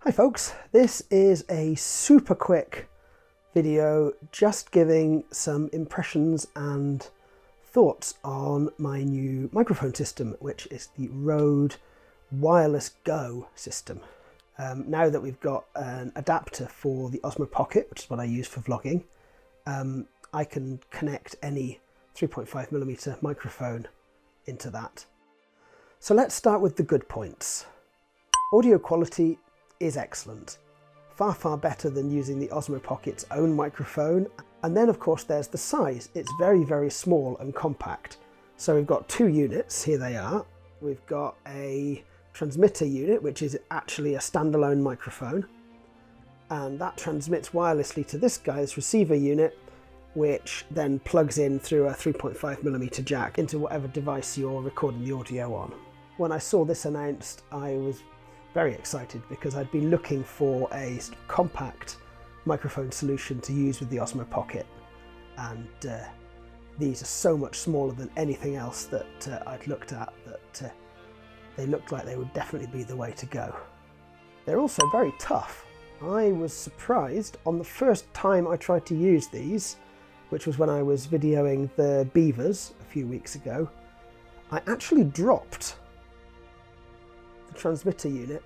Hi folks, this is a super quick video just giving some impressions and thoughts on my new microphone system, which is the RØDE Wireless GO system. Now that we've got an adapter for the Osmo Pocket, which is what I use for vlogging, I can connect any 3.5mm microphone into that. So let's start with the good points. Audio quality is excellent. Far better than using the Osmo Pocket's own microphone. And then of course there's the size. It's very small and compact. So we've got two units, here they are. We've got a transmitter unit, which is actually a standalone microphone. And that transmits wirelessly to this guy's receiver unit, which then plugs in through a 3.5mm jack into whatever device you're recording the audio on. When I saw this announced, I was very excited because I'd been looking for a compact microphone solution to use with the Osmo Pocket, and these are so much smaller than anything else that I'd looked at that they looked like they would definitely be the way to go. They're also very tough. I was surprised on the first time I tried to use these, which was when I was videoing the beavers a few weeks ago. I actually dropped the transmitter unit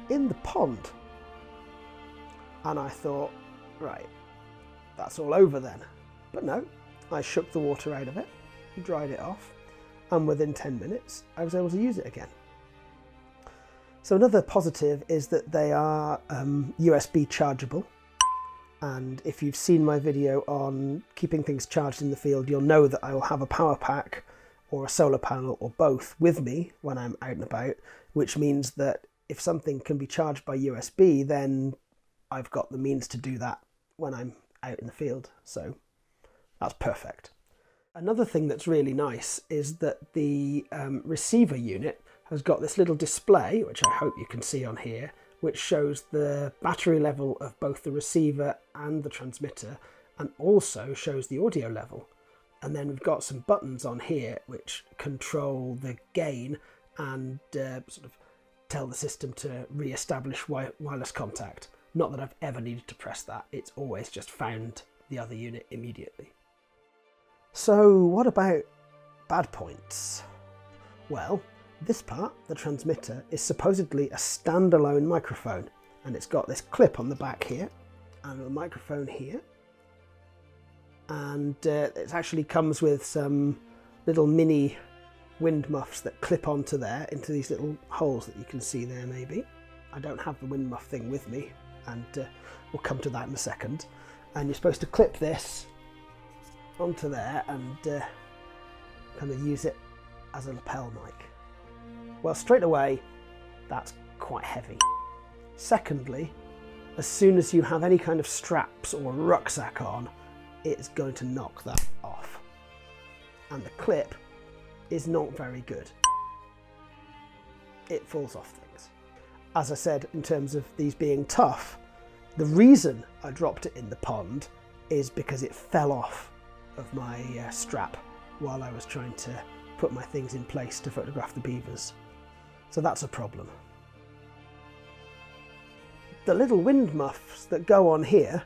in the pond, and I thought, right, that's all over then. But no, I shook the water out of it, dried it off, and within 10 minutes I was able to use it again. So another positive is that they are USB chargeable, and if you've seen my video on keeping things charged in the field, you'll know that I will have a power pack or a solar panel or both with me when I'm out and about, which means that if something can be charged by USB, then I've got the means to do that when I'm out in the field. So that's perfect. Another thing that's really nice is that the receiver unit has got this little display, which I hope you can see on here, which shows the battery level of both the receiver and the transmitter, and also shows the audio level. And then we've got some buttons on here which control the gain and sort of tell the system to re-establish wireless contact. Not that I've ever needed to press that, it's always just found the other unit immediately. So what about bad points? Well, this part, the transmitter, is supposedly a standalone microphone, and it's got this clip on the back here and a microphone here. And it actually comes with some little mini wind muffs that clip onto there, into these little holes that you can see there maybe. I don't have the wind muff thing with me, and we'll come to that in a second. And you're supposed to clip this onto there and kind of use it as a lapel mic. Well, straight away, that's quite heavy. Secondly, as soon as you have any kind of straps or rucksack on, it's going to knock that off. And the clip is not very good. It falls off things. As I said, in terms of these being tough, the reason I dropped it in the pond is because it fell off of my strap while I was trying to put my things in place to photograph the beavers. So that's a problem. The little wind muffs that go on here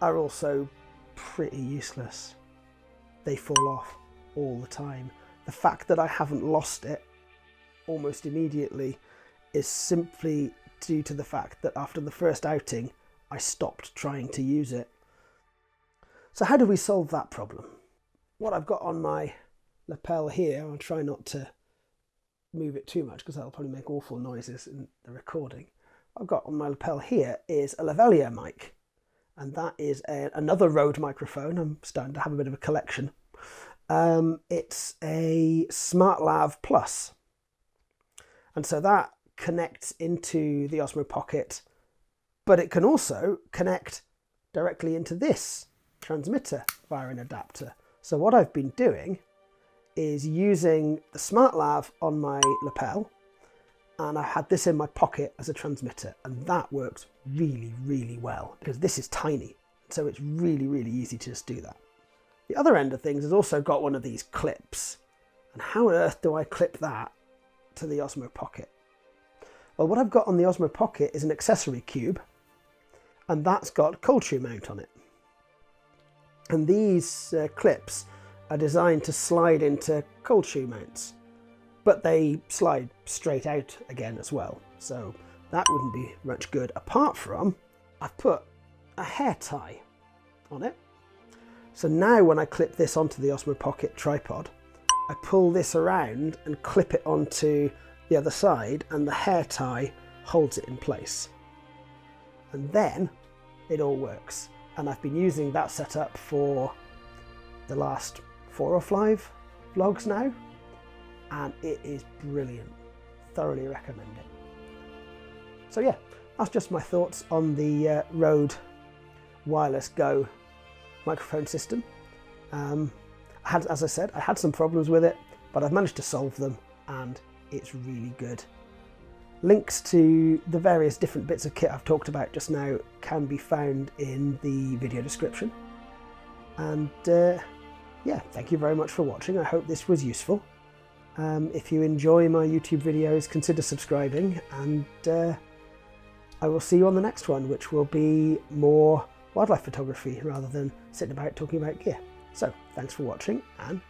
are also pretty useless. They fall off all the time. The fact that I haven't lost it almost immediately is simply due to the fact that after the first outing I stopped trying to use it. So how do we solve that problem? What I've got on my lapel here, I'll try not to move it too much because that'll probably make awful noises in the recording. What I've got on my lapel here is a lavalier mic, and that is another RØDE microphone. I'm starting to have a bit of a collection. It's a SmartLav Plus, and so that connects into the Osmo Pocket, but it can also connect directly into this transmitter via an adapter. So what I've been doing is using the SmartLav on my lapel, and I had this in my pocket as a transmitter, and that works really well because this is tiny, so it's really easy to just do that. The other end of things has also got one of these clips, and how on earth do I clip that to the Osmo Pocket? Well, what I've got on the Osmo Pocket is an accessory cube, and that's got a cold shoe mount on it. And these clips are designed to slide into cold shoe mounts, but they slide straight out again as well. So that wouldn't be much good. Apart from, I've put a hair tie on it. So now when I clip this onto the Osmo Pocket tripod, I pull this around and clip it onto the other side, and the hair tie holds it in place. And then it all works. And I've been using that setup for the last 4 or 5 vlogs now, and it is brilliant. Thoroughly recommend it. So yeah, that's just my thoughts on the RØDE Wireless GO microphone system. As I said, I had some problems with it, but I've managed to solve them, and it's really good. Links to the various different bits of kit I've talked about just now can be found in the video description. And yeah, thank you very much for watching. I hope this was useful. If you enjoy my YouTube videos, consider subscribing, and I will see you on the next one, which will be more wildlife photography rather than sitting about talking about gear. So thanks for watching, and